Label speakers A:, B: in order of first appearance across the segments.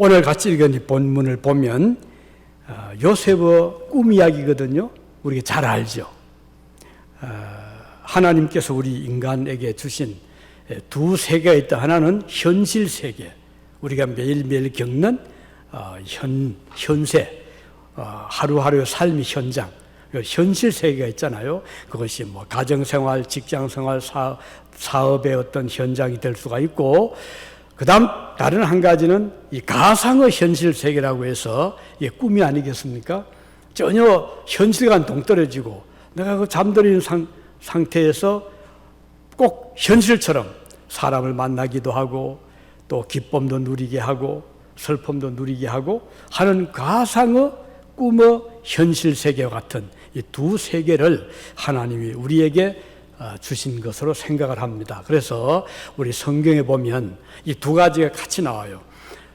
A: 오늘 같이 읽은 이 본문을 보면 요셉의 꿈 이야기거든요. 우리가 잘 알죠. 하나님께서 우리 인간에게 주신 두 세계가 있다. 하나는 현실 세계, 우리가 매일매일 겪는 현세, 하루하루의 삶의 현장, 현실 세계가 있잖아요. 그것이 뭐 가정생활, 직장생활, 사업의 어떤 현장이 될 수가 있고, 그 다음 다른 한 가지는 이 가상의 현실 세계라고 해서 이게 꿈이 아니겠습니까? 전혀 현실과는 동떨어지고 내가 그 잠들어 있는 상태에서 꼭 현실처럼 사람을 만나기도 하고 또 기쁨도 누리게 하고 슬픔도 누리게 하고 하는 가상의 꿈의 현실 세계와 같은 이 두 세계를 하나님이 우리에게 주신 것으로 생각을 합니다. 그래서 우리 성경에 보면 이 두 가지가 같이 나와요.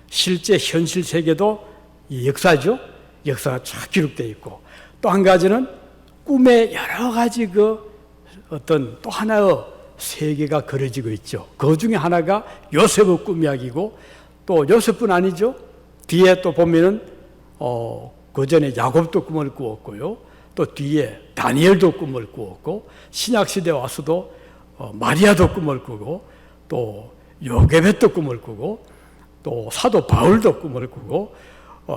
A: 실제 현실 세계도 이 역사죠. 역사가 쫙 기록되어 있고, 또 한 가지는 꿈의 여러 가지 어떤 또 하나의 세계가 그려지고 있죠. 그 중에 하나가 요셉의 꿈 이야기고, 또 요셉뿐 아니죠. 뒤에 또 보면은 그 전에 야곱도 꿈을 꾸었고요. 또 뒤에 다니엘도 꿈을 꾸었고, 신약 시대에 와서도 마리아도 꿈을 꾸고, 또 요게벳도 꿈을 꾸고, 또 사도 바울도 꿈을 꾸고,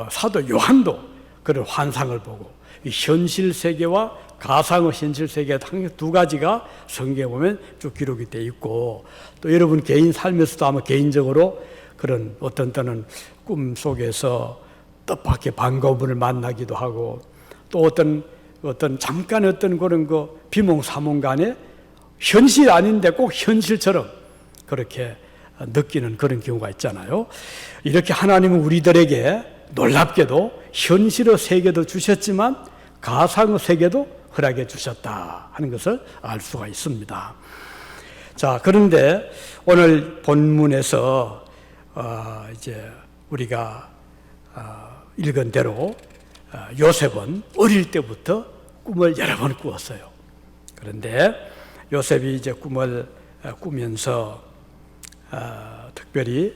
A: 사도 요한도 그런 환상을 보고, 이 현실 세계와 가상의 현실 세계 두 가지가 성경에 보면 쭉 기록이 되어 있고, 또 여러분 개인 삶에서도 아마 개인적으로 그런 어떤 때는 꿈 속에서 뜻밖의 반가운 분을 만나기도 하고, 또 어떤 잠깐 어떤 그런 비몽사몽간에 현실 아닌데 꼭 현실처럼 그렇게 느끼는 그런 경우가 있잖아요. 이렇게 하나님은 우리들에게 놀랍게도 현실의 세계도 주셨지만 가상의 세계도 허락해 주셨다 하는 것을 알 수가 있습니다. 자, 그런데 오늘 본문에서 이제 우리가 읽은 대로 요셉은 어릴 때부터 꿈을 여러 번 꾸었어요. 그런데 요셉이 이제 꿈을 꾸면서 특별히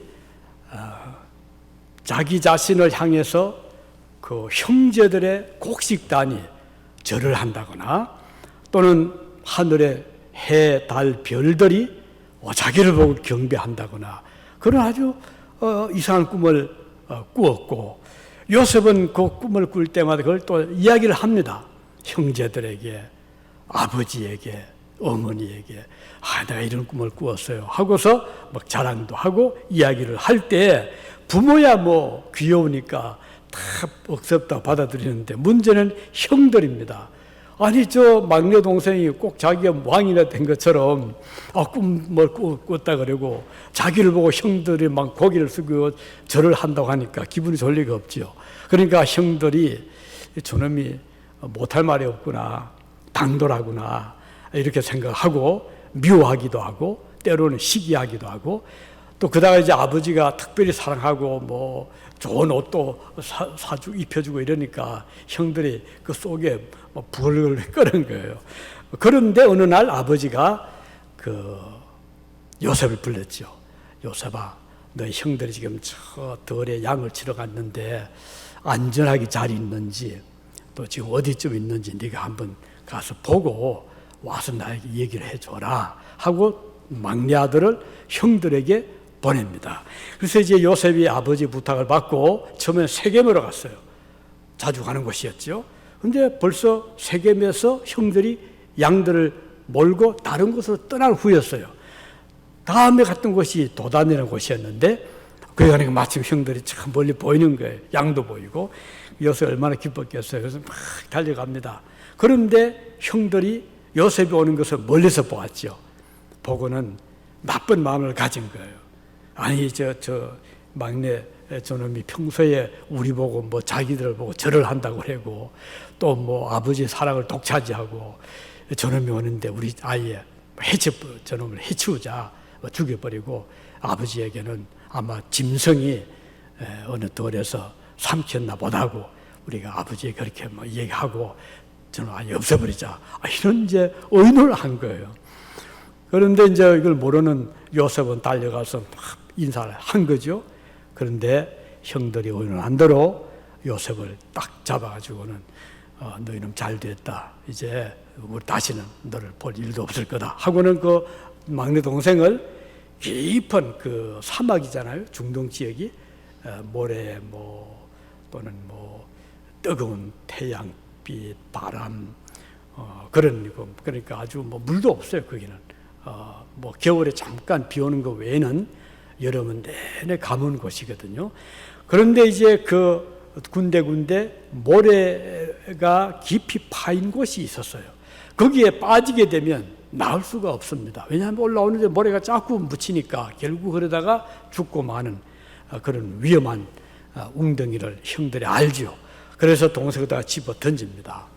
A: 자기 자신을 향해서 그 형제들의 곡식단이 절을 한다거나, 또는 하늘의 해, 달, 별들이 자기를 보고 경배한다거나 그런 아주 이상한 꿈을 꾸었고, 요셉은 그 꿈을 꿀 때마다 그걸 또 이야기를 합니다. 형제들에게, 아버지에게, 어머니에게 내가 이런 꿈을 꾸었어요 하고서 막 자랑도 하고 이야기를 할 때 부모야 뭐 귀여우니까 다 억셉다 받아들이는데 문제는 형들입니다. 아니 저 막내 동생이 꼭 자기가 왕이나 된 것처럼 꿈을 꿨다 그러고 자기를 보고 형들이 막 고개를 숙이고 절을 한다고 하니까 기분이 좋을 리가 없죠. 그러니까 형들이 저놈이 못할 말이 없구나, 당돌하구나 이렇게 생각하고 미워하기도 하고 때로는 시기하기도 하고, 또 그다가 이제 아버지가 특별히 사랑하고 뭐 좋은 옷도 사주고 입혀주고 이러니까 형들이 그 속에 불을 끄는 거예요. 그런데 어느 날 아버지가 요셉을 불렀죠. 요셉아, 너희 형들이 지금 저 들에 양을 치러 갔는데 안전하게 잘 있는지, 또 지금 어디쯤 있는지 네가 한번 가서 보고 와서 나에게 얘기를 해줘라 하고 막내 아들을 형들에게 보냅니다. 그래서 이제 요셉이 아버지 부탁을 받고 처음에 세겜으로 갔어요. 자주 가는 곳이었죠. 근데 벌써 세겜에서 형들이 양들을 몰고 다른 곳으로 떠날 후였어요. 다음에 갔던 곳이 도단이라는 곳이었는데, 거기 가니까 마침 형들이 참 멀리 보이는 거예요. 양도 보이고. 요셉이 얼마나 기뻤겠어요. 그래서 막 달려갑니다. 그런데 형들이 요셉이 오는 것을 멀리서 보았죠. 보고는 나쁜 마음을 가진 거예요. 아니 저 막내 저놈이 평소에 우리 보고 뭐 자기들을 보고 절을 한다고 그러고, 또 뭐 아버지의 사랑을 독차지하고, 저놈이 오는데 우리 아예 저놈을 해치우자, 죽여버리고 아버지에게는 아마 짐승이 어느 돌에서 삼켰나 보다고 우리가 아버지에게 그렇게 뭐 얘기하고 저는 아예 없애버리자, 이런 이제 의논을 한 거예요. 그런데 이제 이걸 모르는 요셉은 달려가서 막 인사를 한 거죠. 그런데 형들이 의논한 대로 요셉을 딱 잡아가지고는 너 이놈 잘 됐다. 이제 우리 다시는 너를 볼 일도 없을 거다. 하고는 그 막내 동생을 깊은 그 사막이잖아요. 중동 지역이 모래 뭐 또는 뭐 뜨거운 태양빛, 바람 그런 거 그러니까 아주 뭐 물도 없어요. 거기는 뭐 겨울에 잠깐 비 오는 거 외에는 여름은 내내 가문 곳이거든요. 그런데 이제 그 군데군데 모래가 깊이 파인 곳이 있었어요. 거기에 빠지게 되면 나올 수가 없습니다. 왜냐하면 올라오는데 모래가 자꾸 묻히니까 결국 그러다가 죽고 마는 그런 위험한 웅덩이를 형들이 알죠. 그래서 동생에다가 집어 던집니다.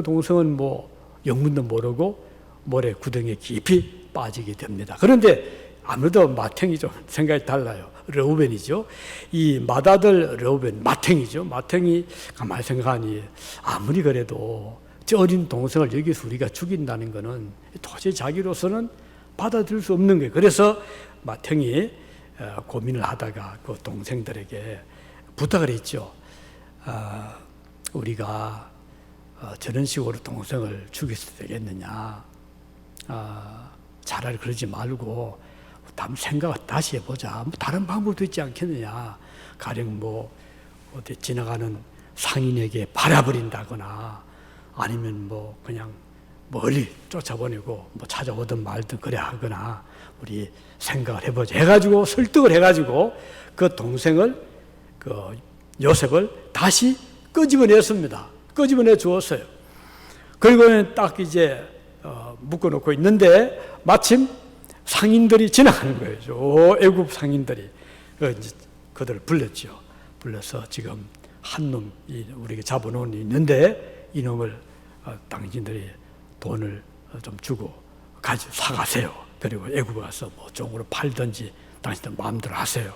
A: 동생은 뭐 영문도 모르고 모래 구덩이에 깊이 빠지게 됩니다. 그런데 아무래도 마탱이 좀 생각이 달라요. 르우벤이죠. 이 맏아들 르우벤, 마탱이죠. 마탱이 가만히 생각하니 아무리 그래도 저 어린 동생을 여기서 우리가 죽인다는 것은 도저히 자기로서는 받아들일 수 없는 거예요. 그래서 마탱이 고민을 하다가 그 동생들에게 부탁을 했죠. 우리가 저런 식으로 동생을 죽였어야 되겠느냐. 차라리 그러지 말고 다음 생각을 다시 해보자. 뭐 다른 방법도 있지 않겠느냐. 가령 뭐 어디 지나가는 상인에게 팔아버린다거나 아니면 뭐 그냥 멀리 쫓아보내고 뭐 찾아오든 말든 그래 하거나 우리 생각을 해보자 해가지고 설득을 해가지고 그 동생을 그 요셉을 다시 끄집어냈습니다. 끄집어내 주었어요. 그리고는 딱 이제 묶어놓고 있는데 마침 상인들이 지나가는 거예요. 저 애굽 상인들이 그들을 불렀죠. 불러서 지금 한 놈이 우리가 잡아놓은 놈이 있는데 이놈을 당신들이 돈을 좀 주고 사가세요. 그리고 애굽에 가서 뭐 종으로 팔든지 당신들 마음대로 하세요.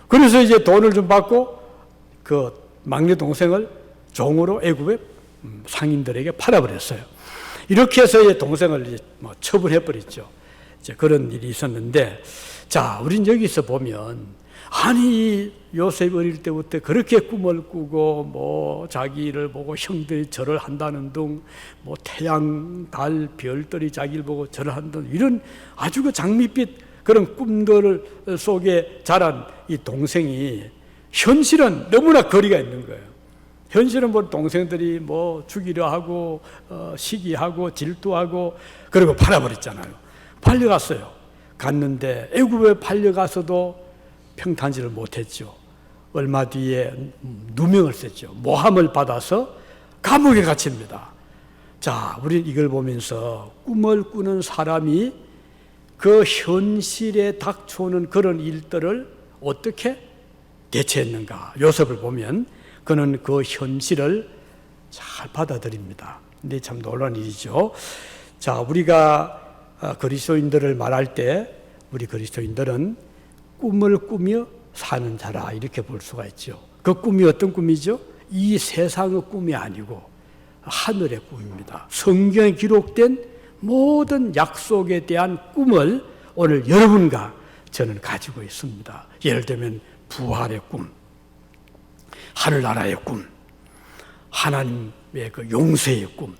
A: 그래서 이제 돈을 좀 받고 그 막내 동생을 종으로 애굽의 상인들에게 팔아버렸어요. 이렇게 해서 이제 동생을 이제 뭐 처분해버렸죠. 이제 그런 일이 있었는데, 자, 우린 여기서 보면, 아니, 요셉 어릴 때부터 그렇게 꿈을 꾸고, 뭐, 자기를 보고 형들이 절을 한다는 등, 뭐, 태양, 달, 별들이 자기를 보고 절을 한다는 이런 아주 그 장밋빛 그런 꿈들 속에 자란 이 동생이 현실은 너무나 거리가 있는 거예요. 현실은 뭐 동생들이 뭐 죽이려 하고, 시기하고, 질투하고, 그리고 팔아버렸잖아요. 팔려갔어요. 갔는데 애굽에 팔려가서도 평탄지를 못했죠. 얼마 뒤에 누명을 썼죠. 모함을 받아서 감옥에 갇힙니다. 자, 우리는 이걸 보면서 꿈을 꾸는 사람이 그 현실에 닥쳐오는 그런 일들을 어떻게 대처했는가. 요셉을 보면 그는 그 현실을 잘 받아들입니다. 근데 참 놀라운 일이죠. 자, 우리가 그리스도인들을 말할 때 우리 그리스도인들은 꿈을 꾸며 사는 자라 이렇게 볼 수가 있죠. 그 꿈이 어떤 꿈이죠? 이 세상의 꿈이 아니고 하늘의 꿈입니다. 성경에 기록된 모든 약속에 대한 꿈을 오늘 여러분과 저는 가지고 있습니다. 예를 들면 부활의 꿈, 하늘나라의 꿈, 하나님의 그 용서의 꿈,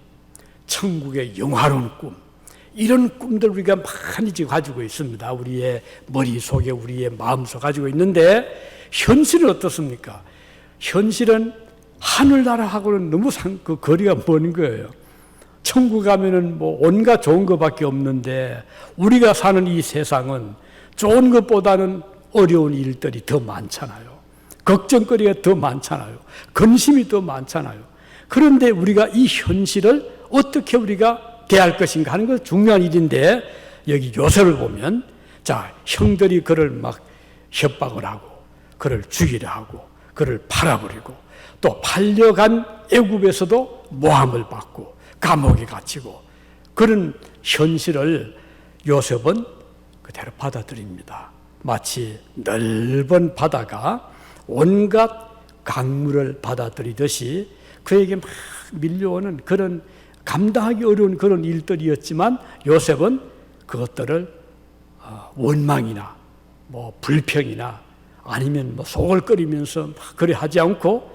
A: 천국의 영화로운 꿈, 이런 꿈들 우리가 많이 지금 가지고 있습니다. 우리의 머릿속에 우리의 마음속에 가지고 있는데 현실은 어떻습니까? 현실은 하늘나라하고는 너무 그 거리가 먼 거예요. 천국 가면은 뭐 온갖 좋은 것밖에 없는데 우리가 사는 이 세상은 좋은 것보다는 어려운 일들이 더 많잖아요. 걱정거리가 더 많잖아요. 근심이 더 많잖아요. 그런데 우리가 이 현실을 어떻게 우리가 대할 것인가 하는 건 중요한 일인데 여기 요셉을 보면 자, 형들이 그를 막 협박을 하고 그를 죽이려 하고 그를 팔아버리고 또 팔려간 애굽에서도 모함을 받고 감옥에 갇히고 그런 현실을 요셉은 그대로 받아들입니다. 마치 넓은 바다가 온갖 강물을 받아들이듯이 그에게 막 밀려오는 그런 감당하기 어려운 그런 일들이었지만 요셉은 그것들을 원망이나 뭐 불평이나 아니면 뭐 속을 끓이면서 막 그래 하지 않고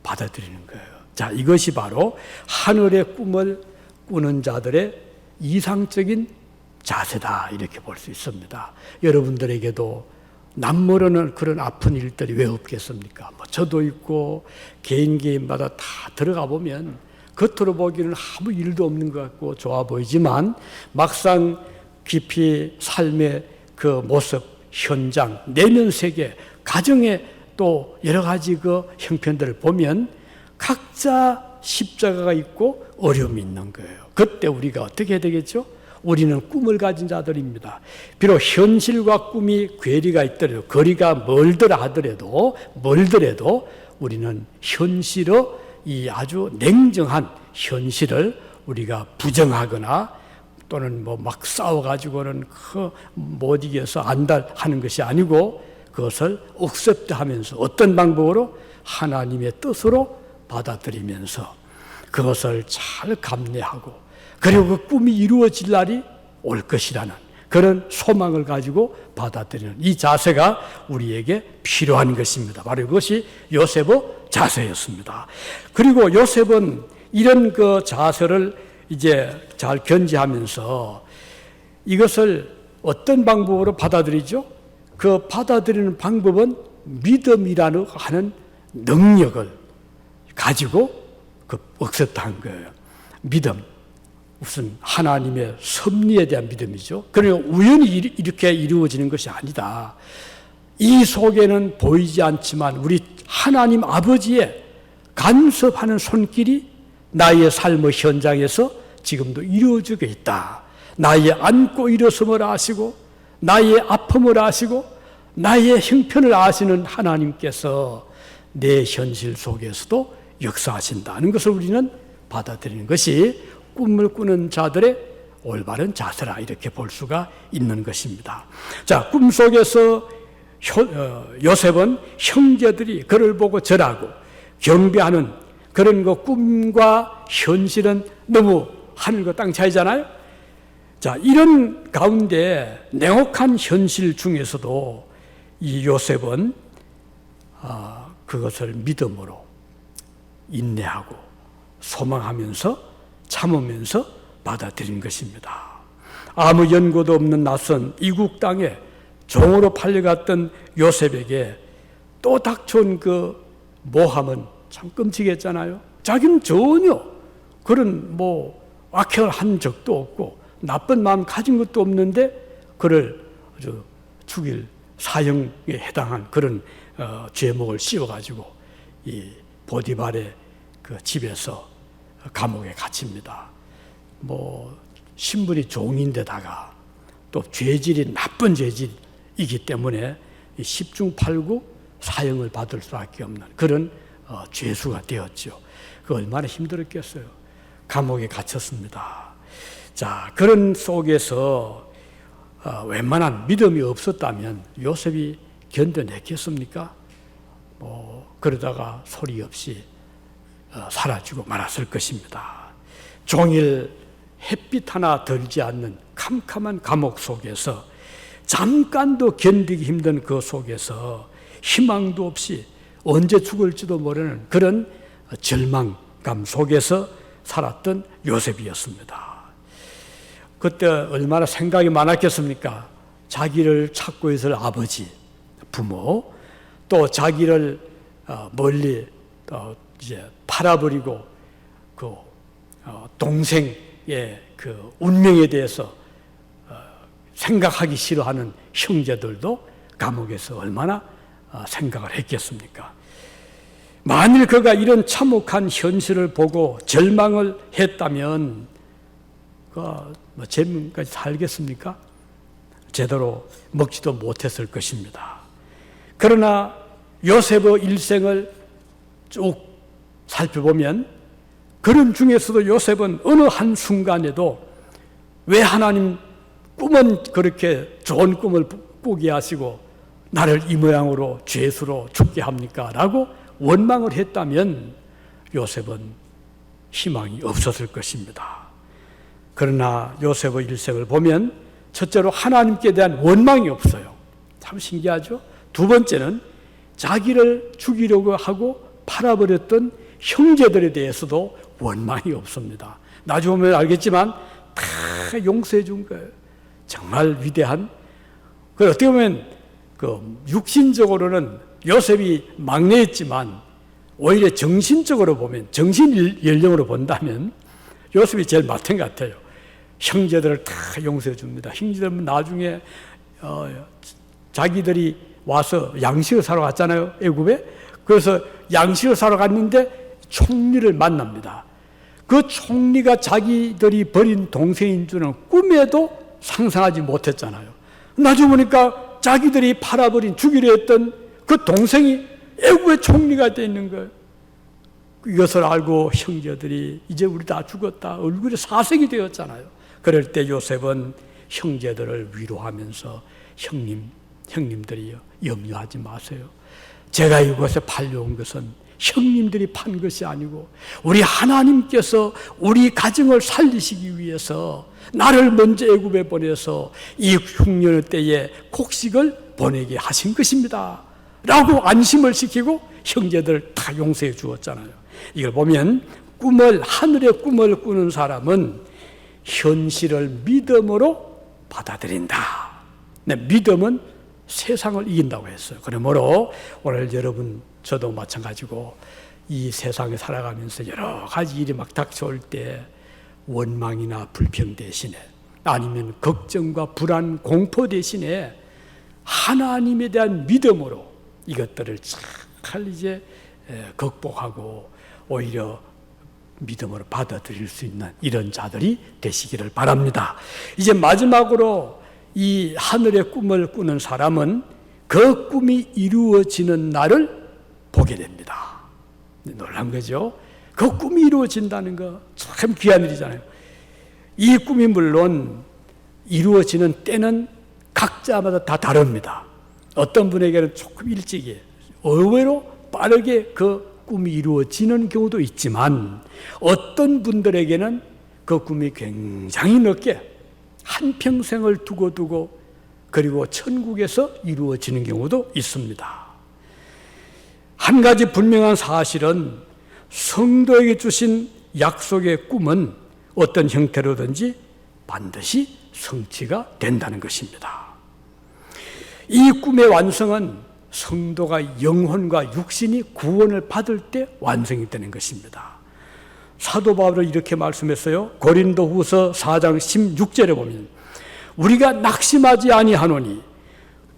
A: 받아들이는 거예요. 자, 이것이 바로 하늘의 꿈을 꾸는 자들의 이상적인 자세다, 이렇게 볼 수 있습니다. 여러분들에게도 남모르는 그런 아픈 일들이 왜 없겠습니까? 뭐 저도 있고 개인마다 다 들어가 보면 겉으로 보기는 아무 일도 없는 것 같고 좋아 보이지만 막상 깊이 삶의 그 모습, 현장, 내면 세계, 가정의 또 여러 가지 그 형편들을 보면 각자 십자가가 있고 어려움이 있는 거예요. 그때 우리가 어떻게 해야 되겠죠? 우리는 꿈을 가진 자들입니다. 비록 현실과 꿈이 괴리가 있더라도, 거리가 멀더라 하더라도, 우리는 현실의 이 아주 냉정한 현실을 우리가 부정하거나 또는 뭐 막 싸워가지고는 못 이겨서 안달하는 것이 아니고 그것을 억셉트하면서 어떤 방법으로 하나님의 뜻으로 받아들이면서 그것을 잘 감내하고 그리고 그 꿈이 이루어질 날이 올 것이라는 그런 소망을 가지고 받아들이는 이 자세가 우리에게 필요한 것입니다. 바로 이것이 요셉의 자세였습니다. 그리고 요셉은 이런 그 자세를 이제 잘 견지하면서 이것을 어떤 방법으로 받아들이죠? 그 받아들이는 방법은 믿음이라는 하는 능력을 가지고 그 억셉트한 거예요. 믿음. 무슨 하나님의 섭리에 대한 믿음이죠. 그러니까 우연히 이렇게 이루어지는 것이 아니다. 이 속에는 보이지 않지만 우리 하나님 아버지의 간섭하는 손길이 나의 삶의 현장에서 지금도 이루어지고 있다. 나의 앉고 일어섬을 아시고 나의 아픔을 아시고 나의 형편을 아시는 하나님께서 내 현실 속에서도 역사하신다는 것을 우리는 받아들이는 것이 꿈을 꾸는 자들의 올바른 자세라, 이렇게 볼 수가 있는 것입니다. 자, 꿈속에서 요셉은 형제들이 그를 보고 절하고 경배하는 그런 거, 꿈과 현실은 너무 하늘과 땅 차이잖아요. 자, 이런 가운데 냉혹한 현실 중에서도 이 요셉은 그것을 믿음으로 인내하고 소망하면서 참으면서 받아들인 것입니다. 아무 연고도 없는 낯선 이국 땅에 종으로 팔려갔던 요셉에게 또 닥쳐온 그 모함은 참 끔찍했잖아요. 자기는 전혀 그런 뭐 악행을 한 적도 없고 나쁜 마음 가진 것도 없는데 그를 아주 죽일 사형에 해당한 그런 죄목을 씌워가지고 이 보디발의 그 집에서 감옥에 갇힙니다. 뭐 신분이 종인데다가 또 죄질이 나쁜 죄질이기 때문에 10중 8구 사형을 받을 수밖에 없는 그런 죄수가 되었죠. 그 얼마나 힘들었겠어요. 감옥에 갇혔습니다. 자, 그런 속에서 웬만한 믿음이 없었다면 요셉이 견뎌냈겠습니까? 뭐 그러다가 소리 없이 사라지고 말았을 것입니다. 종일 햇빛 하나 들지 않는 캄캄한 감옥 속에서 잠깐도 견디기 힘든 그 속에서 희망도 없이 언제 죽을지도 모르는 그런 절망감 속에서 살았던 요셉이었습니다. 그때 얼마나 생각이 많았겠습니까? 자기를 찾고 있을 아버지, 부모, 또 자기를 멀리 이제 팔아버리고 그 동생의 그 운명에 대해서 생각하기 싫어하는 형제들도 감옥에서 얼마나 생각을 했겠습니까? 만일 그가 이런 참혹한 현실을 보고 절망을 했다면 뭐 제명까지 살겠습니까? 제대로 먹지도 못했을 것입니다. 그러나 요셉의 일생을 쭉 살펴보면 그런 중에서도 요셉은 어느 한순간에도 왜 하나님 꿈은 그렇게 좋은 꿈을 꾸게 하시고 나를 이 모양으로 죄수로 죽게 합니까? 라고 원망을 했다면 요셉은 희망이 없었을 것입니다. 그러나 요셉의 일생을 보면 첫째로 하나님께 대한 원망이 없어요. 참 신기하죠? 두 번째는 자기를 죽이려고 하고 팔아버렸던 형제들에 대해서도 원망이 없습니다. 나중에 보면 알겠지만 다 용서해 준 거예요. 정말 위대한. 어떻게 보면 육신적으로는 요셉이 막내였지만 오히려 정신적으로 보면, 정신 연령으로 본다면 요셉이 제일 맡은 것 같아요. 형제들을 다 용서해 줍니다. 형제들은 나중에 자기들이 와서 양식을 사러 갔잖아요, 애굽에. 그래서 양식을 사러 갔는데 총리를 만납니다. 그 총리가 자기들이 버린 동생인 줄은 꿈에도 상상하지 못했잖아요. 나중에 보니까 자기들이 팔아버린, 죽이려 했던 그 동생이 애굽의 총리가 되어 있는 거예요. 이것을 알고 형제들이 이제 우리 다 죽었다, 얼굴에 사색이 되었잖아요. 그럴 때 요셉은 형제들을 위로하면서 형님들이요, 염려하지 마세요. 제가 이곳에 팔려온 것은 형님들이 판 것이 아니고 우리 하나님께서 우리 가정을 살리시기 위해서 나를 먼저 애굽에 보내서 이 흉년의 때에 곡식을 보내게 하신 것입니다 라고 안심을 시키고 형제들 다 용서해 주었잖아요. 이걸 보면 하늘의 꿈을 꾸는 사람은 현실을 믿음으로 받아들인다. 믿음은 세상을 이긴다고 했어요. 그러므로 오늘 여러분, 저도 마찬가지고 이 세상에 살아가면서 여러 가지 일이 막 닥쳐올 때 원망이나 불평 대신에, 아니면 걱정과 불안, 공포 대신에 하나님에 대한 믿음으로 이것들을 잘 이제 극복하고 오히려 믿음으로 받아들일 수 있는 이런 자들이 되시기를 바랍니다. 이제 마지막으로 이 하늘의 꿈을 꾸는 사람은 그 꿈이 이루어지는 날을 보게 됩니다. 놀란 거죠. 그 꿈이 이루어진다는 거 참 귀한 일이잖아요. 이 꿈이 물론 이루어지는 때는 각자마다 다 다릅니다. 어떤 분에게는 조금 일찍이, 의외로 빠르게 그 꿈이 이루어지는 경우도 있지만, 어떤 분들에게는 그 꿈이 굉장히 늦게 한평생을 두고 그리고 천국에서 이루어지는 경우도 있습니다. 한 가지 분명한 사실은 성도에게 주신 약속의 꿈은 어떤 형태로든지 반드시 성취가 된다는 것입니다. 이 꿈의 완성은 성도가 영혼과 육신이 구원을 받을 때 완성이 되는 것입니다. 사도 바울은 이렇게 말씀했어요. 고린도후서 4장 16절에 보면 우리가 낙심하지 아니하노니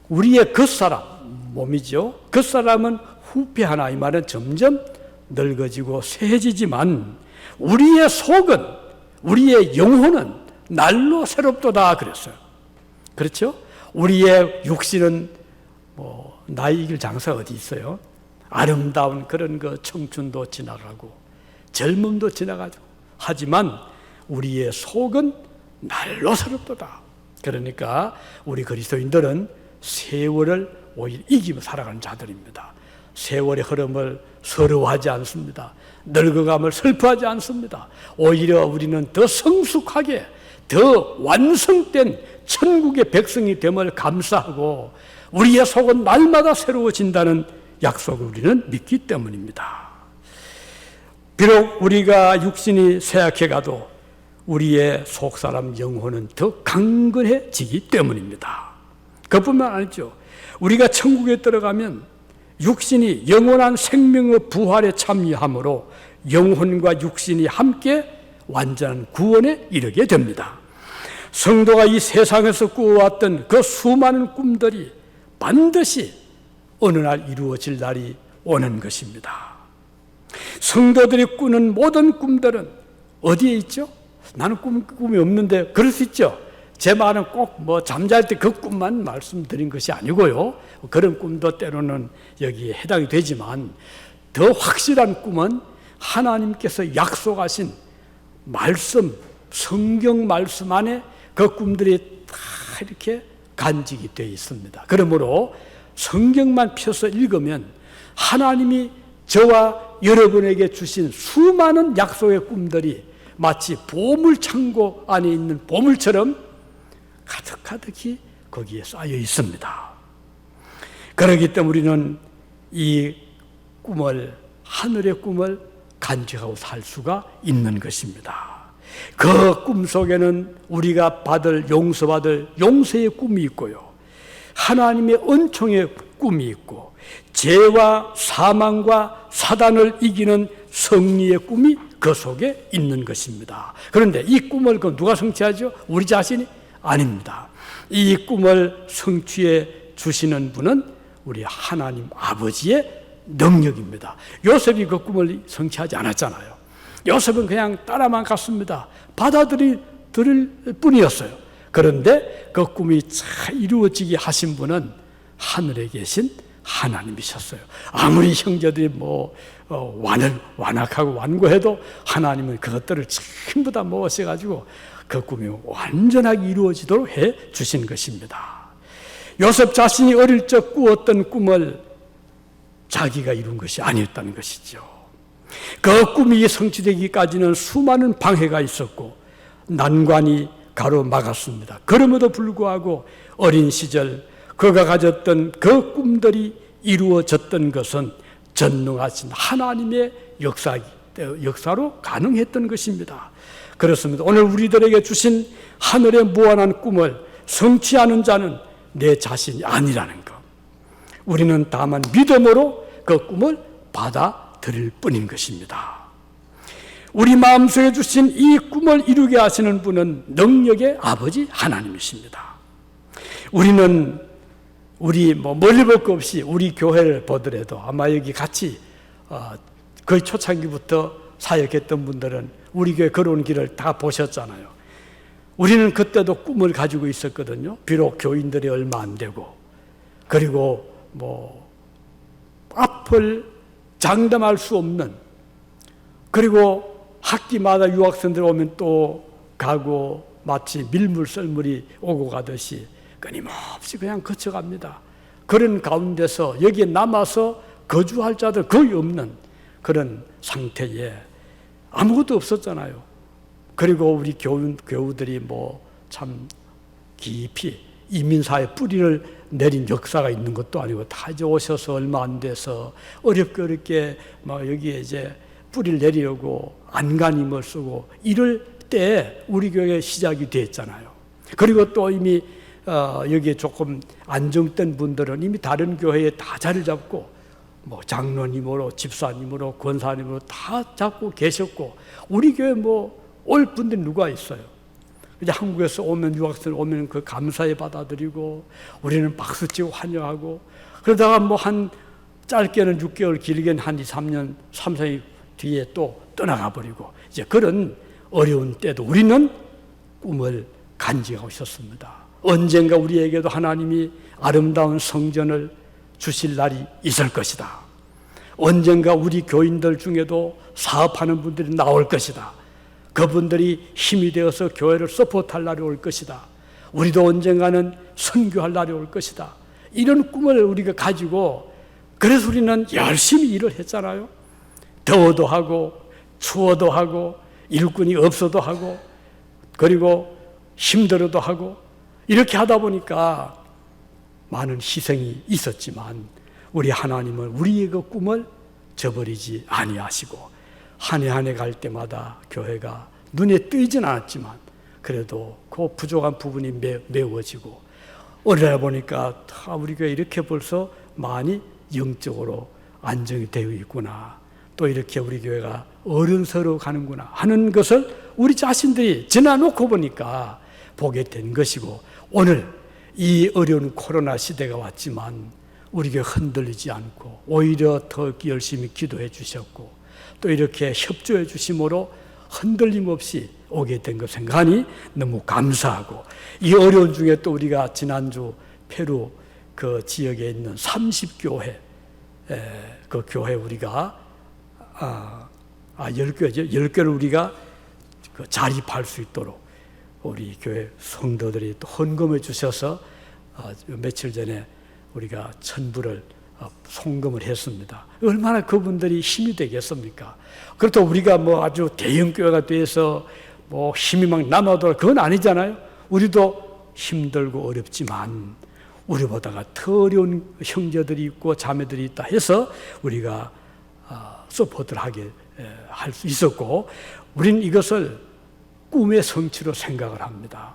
A: 우리의 겉사람, 몸이죠. 겉사람은 후패하나, 이 말은 점점 늙어지고 쇠해지지만 우리의 속은, 우리의 영혼은 날로 새롭도다 그랬어요. 그렇죠? 우리의 육신은 나이 이길 장사가 어디 있어요? 아름다운 그런 청춘도 지나가고 젊음도 지나가죠. 하지만 우리의 속은 날로 새롭도다. 그러니까 우리 그리스도인들은 세월을 오히려 이기며 살아가는 자들입니다. 세월의 흐름을 서러워하지 않습니다. 늙어감을 슬퍼하지 않습니다. 오히려 우리는 더 성숙하게, 더 완성된 천국의 백성이 됨을 감사하고 우리의 속은 날마다 새로워진다는 약속을 우리는 믿기 때문입니다. 비록 우리가 육신이 쇠약해가도 우리의 속사람 영혼은 더 강건해지기 때문입니다. 그뿐만 아니죠. 우리가 천국에 들어가면 육신이 영원한 생명의 부활에 참여함으로 영혼과 육신이 함께 완전한 구원에 이르게 됩니다. 성도가 이 세상에서 꾸어왔던 그 수많은 꿈들이 반드시 어느 날 이루어질 날이 오는 것입니다. 성도들이 꾸는 모든 꿈들은 어디에 있죠? 나는 꿈이 없는데, 그럴 수 있죠. 제 말은 꼭 잠잘 때 그 꿈만 말씀드린 것이 아니고요. 그런 꿈도 때로는 여기에 해당이 되지만, 더 확실한 꿈은 하나님께서 약속하신 말씀, 성경 말씀 안에 그 꿈들이 다 이렇게 간직이 되어 있습니다. 그러므로 성경만 펴서 읽으면 하나님이 저와 여러분에게 주신 수많은 약속의 꿈들이 마치 보물창고 안에 있는 보물처럼 가득가득히 거기에 쌓여 있습니다. 그렇기 때문에 우리는 이 꿈을, 하늘의 꿈을 간직하고 살 수가 있는 것입니다. 그 꿈 속에는 우리가 용서받을 용서의 꿈이 있고요, 하나님의 은총의 꿈이 있고, 죄와 사망과 사단을 이기는 승리의 꿈이 그 속에 있는 것입니다. 그런데 이 꿈을 누가 성취하죠? 우리 자신이 아닙니다. 이 꿈을 성취해 주시는 분은 우리 하나님 아버지의 능력입니다. 요셉이 그 꿈을 성취하지 않았잖아요. 요셉은 그냥 따라만 갔습니다. 받아들일 뿐이었어요. 그런데 그 꿈이 잘 이루어지게 하신 분은 하늘에 계신 하나님이셨어요. 아무리 형제들이 완악하고 완고해도 하나님은 그것들을 전부 다 모으셔가지고 그 꿈이 완전하게 이루어지도록 해 주신 것입니다. 요셉 자신이 어릴 적 꾸었던 꿈을 자기가 이룬 것이 아니었다는 것이죠. 그 꿈이 성취되기까지는 수많은 방해가 있었고 난관이 가로막았습니다. 그럼에도 불구하고 어린 시절 그가 가졌던 그 꿈들이 이루어졌던 것은 전능하신 하나님의 역사로 가능했던 것입니다. 그렇습니다. 오늘 우리들에게 주신 하늘의 무한한 꿈을 성취하는 자는 내 자신이 아니라는 것, 우리는 다만 믿음으로 그 꿈을 받아들일 뿐인 것입니다. 우리 마음속에 주신 이 꿈을 이루게 하시는 분은 능력의 아버지 하나님이십니다. 우리는 멀리 볼 것 없이 우리 교회를 보더라도 아마 여기 같이 거의 초창기부터 사역했던 분들은 우리 교회 걸어온 길을 다 보셨잖아요. 우리는 그때도 꿈을 가지고 있었거든요. 비록 교인들이 얼마 안 되고, 그리고 앞을 장담할 수 없는, 그리고 학기마다 유학생들 오면 또 가고 마치 밀물썰물이 오고 가듯이 끊임없이 그냥 거쳐갑니다. 그런 가운데서 여기에 남아서 거주할 자들 거의 없는 그런 상태에 아무것도 없었잖아요. 그리고 우리 교우들이 참 깊이 이민사회 뿌리를 내린 역사가 있는 것도 아니고 다 이제 오셔서 얼마 안 돼서 어렵게 여기에 이제 뿌리를 내리려고 안간힘을 쓰고 이럴 때 우리 교회 시작이 됐잖아요. 그리고 또 이미 여기에 조금 안정된 분들은 이미 다른 교회에 다 자리를 잡고 장로님으로, 집사님으로, 권사님으로 다 잡고 계셨고, 우리 교회 올 분들이 누가 있어요? 이제 한국에서 오면, 유학생 오면 그 감사히 받아들이고 우리는 박수치고 환영하고, 그러다가 한 짧게는 6개월, 길게는 한 2, 3년, 3, 4년 뒤에 또 떠나가 버리고, 이제 그런 어려운 때도 우리는 꿈을 간직하고 있었습니다. 언젠가 우리에게도 하나님이 아름다운 성전을 주실 날이 있을 것이다. 언젠가 우리 교인들 중에도 사업하는 분들이 나올 것이다. 그분들이 힘이 되어서 교회를 서포트할 날이 올 것이다. 우리도 언젠가는 선교할 날이 올 것이다. 이런 꿈을 우리가 가지고, 그래서 우리는 열심히 일을 했잖아요. 더워도 하고 추워도 하고 일꾼이 없어도 하고, 그리고 힘들어도 하고, 이렇게 하다 보니까 많은 희생이 있었지만 우리 하나님은 우리의 그 꿈을 저버리지 아니하시고, 한 해 한 해 갈 때마다 교회가 눈에 띄진 않았지만 그래도 그 부족한 부분이 메워지고, 어느 날 보니까 우리 교회 이렇게 벌써 많이 영적으로 안정이 되어 있구나, 또 이렇게 우리 교회가 어른스러워 가는구나 하는 것을 우리 자신들이 지나놓고 보니까 보게 된 것이고, 오늘 이 어려운 코로나 시대가 왔지만 우리 교회 흔들리지 않고 오히려 더 열심히 기도해 주셨고, 또 이렇게 협조해 주심으로 흔들림 없이 오게 된 것 생각하니 너무 감사하고, 이 어려운 중에 또 우리가 지난주 페루 그 지역에 있는 30교회 그 교회 우리가 10교회죠. 10교회를 우리가 자립할 수 있도록 우리 교회 성도들이 또 헌금해 주셔서 며칠 전에 우리가 1,000불을 송금을 했습니다. 얼마나 그분들이 힘이 되겠습니까? 그렇다고 우리가 아주 대형 교회가 돼서 힘이 막 남아도 그건 아니잖아요. 우리도 힘들고 어렵지만 우리보다가 더 어려운 형제들이 있고 자매들이 있다 해서 우리가 서포트를 하게 할 수 있었고, 우리는 이것을 꿈의 성취로 생각을 합니다.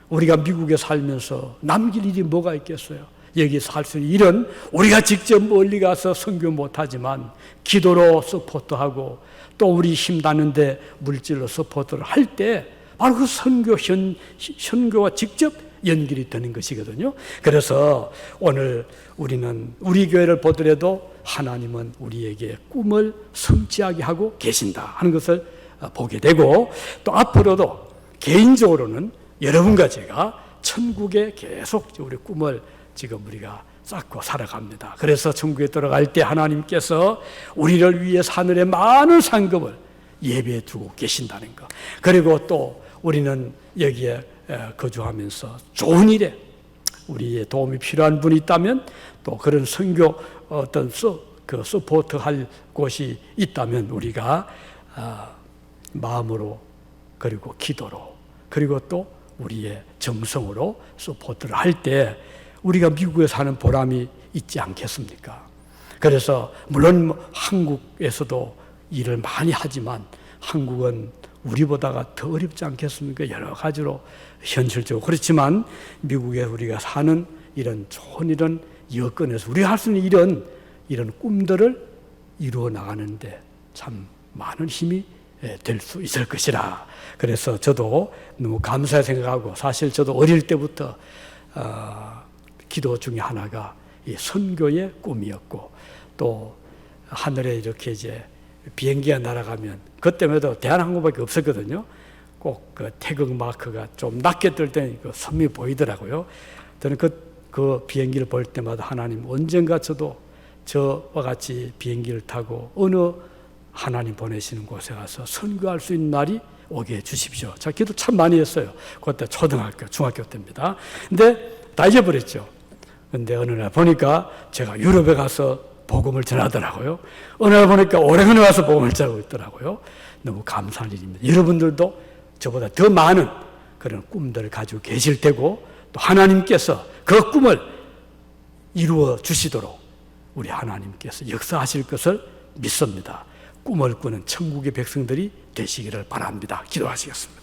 A: 우리가 미국에 살면서 남길 일이 뭐가 있겠어요? 여기서 할 수 있는 일은 우리가 직접 멀리 가서 선교 못하지만 기도로 서포트하고 또 우리 힘닿는데 물질로 서포트를 할 때 바로 그 선교와 직접 연결이 되는 것이거든요. 그래서 오늘 우리는 우리 교회를 보더라도 하나님은 우리에게 꿈을 성취하게 하고 계신다 하는 것을 보게 되고, 또 앞으로도 개인적으로는 여러분과 제가 천국에 계속 우리 꿈을 지금 우리가 쌓고 살아갑니다. 그래서 천국에 들어갈 때 하나님께서 우리를 위해서 하늘의 많은 상급을 예배해 두고 계신다는 것, 그리고 또 우리는 여기에 거주하면서 좋은 일에 우리의 도움이 필요한 분이 있다면, 또 그런 선교 어떤 서포트할 곳이 있다면 우리가 마음으로 그리고 기도로 그리고 또 우리의 정성으로 서포트를 할 때 우리가 미국에 사는 보람이 있지 않겠습니까? 그래서 물론 한국에서도 일을 많이 하지만 한국은 우리보다가 더 어렵지 않겠습니까? 여러 가지로 현실적으로. 그렇지만 미국에 우리가 사는 이런 좋은 이런 여건에서 우리가 할 수 있는 이런 꿈들을 이루어 나가는데 참 많은 힘이 될 수 있을 것이라. 그래서 저도 너무 감사히 생각하고, 사실 저도 어릴 때부터 기도 중에 하나가 이 선교의 꿈이었고, 또 하늘에 이렇게 이제 비행기가 날아가면, 그때마다 대한항공밖에 없었거든요. 꼭 그 태극 마크가 좀 낮게 뜰 때는 그 선명히 보이더라고요. 저는 그 비행기를 볼 때마다 하나님, 언젠가 저도 저와 같이 비행기를 타고 어느 하나님 보내시는 곳에 가서 선교할 수 있는 날이 오게 해 주십시오. 제가 기도 참 많이 했어요. 그때 초등학교, 중학교 때입니다. 근데 다 잊어버렸죠. 근데 어느 날 보니까 제가 유럽에 가서 복음을 전하더라고요. 어느 날 보니까 오레곤에 와서 복음을 전하고 있더라고요. 너무 감사한 일입니다. 여러분들도 저보다 더 많은 그런 꿈들을 가지고 계실 테고, 또 하나님께서 그 꿈을 이루어 주시도록 우리 하나님께서 역사하실 것을 믿습니다. 꿈을 꾸는 천국의 백성들이 되시기를 바랍니다. 기도하시겠습니다.